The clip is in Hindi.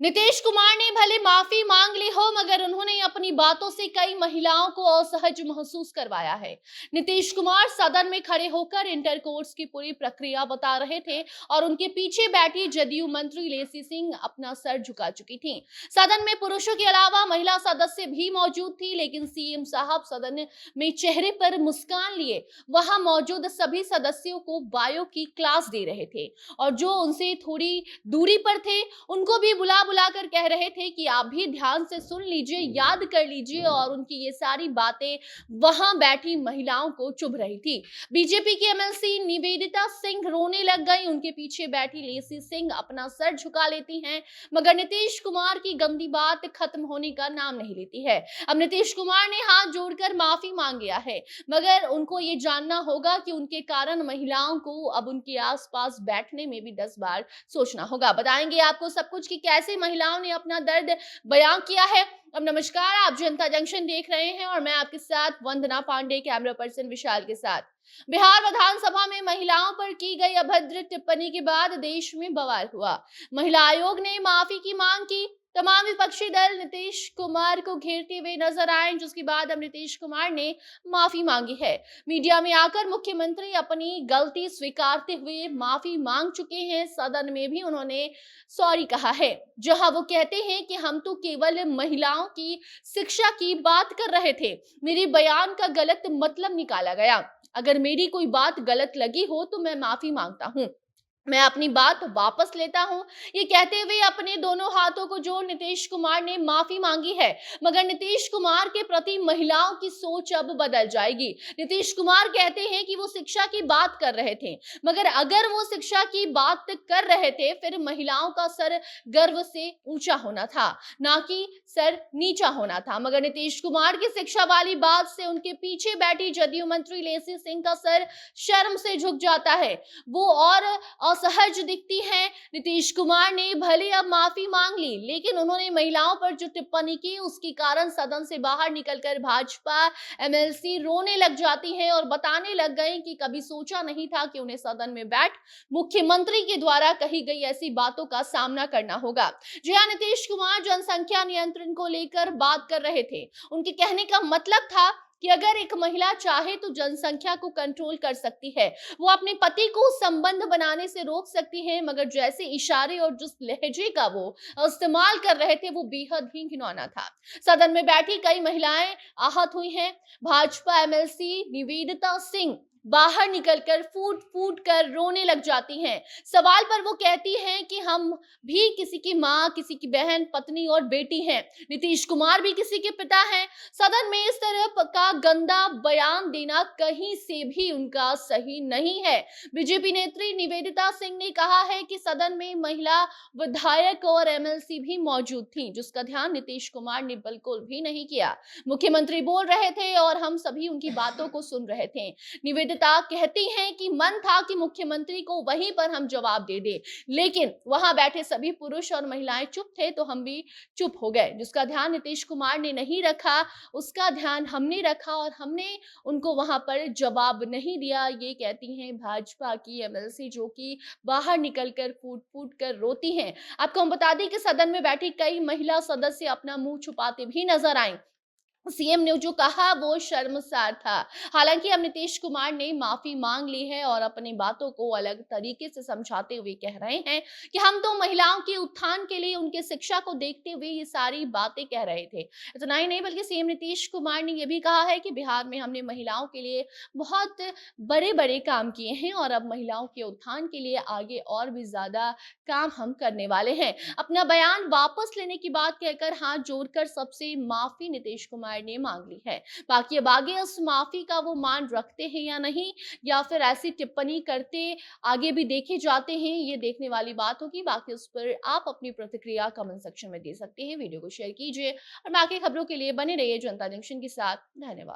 नीतीश कुमार ने भले माफी मांग ली हो, मगर उन्होंने अपनी बातों से कई महिलाओं को असहज महसूस करवाया है। नीतीश कुमार सदन में खड़े होकर इंटरकोर्स की पूरी प्रक्रिया बता रहे थे और उनके पीछे बैठी जदयू मंत्री लेसी सिंह अपना सर झुका चुकी थी। सदन में पुरुषों के अलावा महिला सदस्य भी मौजूद थी, लेकिन सीएम साहब सदन में चेहरे पर मुस्कान लिए वहां मौजूद सभी सदस्यों को बायो की क्लास दे रहे थे और जो उनसे थोड़ी दूरी पर थे उनको भी बुला बुलाकर कह रहे थे कि आप भी ध्यान से सुन लीजिए, याद कर लीजिए। और उनकी ये सारी बातें वहां बैठी महिलाओं को चुभ रही थी। बीजेपी की एमएलसी निवेदिता सिंह रोने लग गई। उनके पीछे बैठी लेसी सिंह अपना सर झुका लेती हैं, मगर नीतीश कुमार की गंदी बात खत्म होने का नाम नहीं लेती है। अब नीतीश कुमार ने हाथ जोड़कर माफी मांग लिया है, मगर उनको ये जानना होगा कि उनके कारण महिलाओं को अब उनके आसपास बैठने में भी 10 बार सोचना होगा। बताएंगे आपको सब कुछ कि कैसे महिलाओं ने अपना दर्द बयां किया है। अब नमस्कार, आप जनता जंक्शन देख रहे हैं और मैं आपके साथ वंदना पांडे, कैमरा पर्सन विशाल के साथ। बिहार विधानसभा में महिलाओं पर की गई अभद्र टिप्पणी के बाद देश में बवाल हुआ। महिला आयोग ने माफी की मांग की। तमाम विपक्षी दल नीतीश कुमार को घेरते हुए नजर आए, जिसके बाद अब नीतीश कुमार ने माफी मांगी है। मीडिया में आकर मुख्यमंत्री अपनी गलती स्वीकारते हुए माफी मांग चुके हैं। सदन में भी उन्होंने सॉरी कहा है, जहां वो कहते हैं कि हम तो केवल महिलाओं की शिक्षा की बात कर रहे थे, मेरे बयान का गलत मतलब निकाला गया। अगर मेरी कोई बात गलत लगी हो तो मैं माफी मांगता हूं, मैं अपनी बात वापस लेता हूं। ये कहते हुए अपने दोनों हाथों को जोड़ नीतीश कुमार ने माफी मांगी है, मगर नीतीश कुमार के प्रति महिलाओं की सोच अब बदल जाएगी। नीतीश कुमार कहते हैं कि वो शिक्षा की बात कर रहे थे, मगर अगर वो शिक्षा की बात कर रहे थे फिर महिलाओं का सर गर्व से ऊंचा होना था, ना कि सर नीचा होना था। मगर नीतीश कुमार की शिक्षा वाली बात से उनके पीछे बैठी जदयू मंत्री लेसी सिंह का सर शर्म से झुक जाता है, वो और असहज दिखती हैं। नीतीश कुमार ने भले अब माफी मांग ली, लेकिन उन्होंने महिलाओं पर जो टिप्पणी की उसके कारण सदन से बाहर निकलकर भाजपा एमएलसी रोने लग जाती हैं और बताने लग गई कि कभी सोचा नहीं था कि उन्हें सदन में बैठ मुख्यमंत्री के द्वारा कही गई ऐसी बातों का सामना करना होगा। जी हाँ, नीतीश कुमार जनसंख्या नियंत्रण को लेकर बात कर रहे थे। उनके कहने का मतलब था कि अगर एक महिला चाहे तो जनसंख्या को कंट्रोल कर सकती है, वो अपने पति को संबंध बनाने से रोक सकती है, मगर जैसे इशारे और जिस लहजे का वो इस्तेमाल कर रहे थे वो बेहद ही घिनौना था। सदन में बैठी कई महिलाएं आहत हुई हैं। भाजपा एमएलसी निवेदिता सिंह बाहर निकलकर फूट फूट कर रोने लग जाती हैं। सवाल पर वो कहती हैं कि हम भी किसी की माँ, किसी की बहन, पत्नी और बेटी हैं। नीतीश कुमार भी किसी के पिता हैं। सदन में इस तरह का गंदा बयान देना कहीं से भी उनका सही नहीं है। बीजेपी नेत्री निवेदिता सिंह ने कहा है कि सदन में महिला विधायक और एमएलसी भी मौजूद थी, जिसका ध्यान नीतीश कुमार ने बिल्कुल भी नहीं किया। मुख्यमंत्री बोल रहे थे और हम सभी उनकी बातों को सुन रहे थे। निवेदिता कहती हैं कि मन था कि मुख्यमंत्री को वहीं पर हम जवाब दे दें, लेकिन वहां बैठे सभी पुरुष और महिलाएं चुप थे तो हम भी चुप हो गए। जिसका ध्यान नीतीश कुमार ने नहीं रखा, उसका ध्यान हमने रखा और हमने उनको वहां पर जवाब नहीं दिया। ये कहती हैं भाजपा की एमएलसी, जो कि बाहर निकलकर फूट फूट कर रोती हैं। आपको हम बता दें कि सदन में बैठी कई महिला सदस्य अपना मुंह छुपाते भी नजर आए। सीएम ने जो कहा वो शर्मसार था। हालांकि अब नीतीश कुमार ने माफी मांग ली है और अपनी बातों को अलग तरीके से समझाते हुए कह रहे हैं कि हम तो महिलाओं के उत्थान के लिए, उनके शिक्षा को देखते हुए ये सारी बातें कह रहे थे। इतना ही नहीं, बल्कि सीएम नीतीश कुमार ने यह भी कहा है कि बिहार में हमने महिलाओं के लिए बहुत बड़े बड़े काम किए हैं और अब महिलाओं के उत्थान के लिए आगे और भी ज्यादा काम हम करने वाले हैं। अपना बयान वापस लेने की बात कहकर हाथ जोड़कर सबसे माफी नीतीश कुमार ने मांग ली है। बाकी अब आगे उस माफी का वो मान रखते हैं या नहीं, या फिर ऐसी टिप्पणी करते आगे भी देखे जाते हैं, ये देखने वाली बात होगी। बाकी उस पर आप अपनी प्रतिक्रिया कमेंट सेक्शन में दे सकते हैं। वीडियो को शेयर कीजिए और बाकी खबरों के लिए बने रहिए जनता जंक्शन के साथ। धन्यवाद।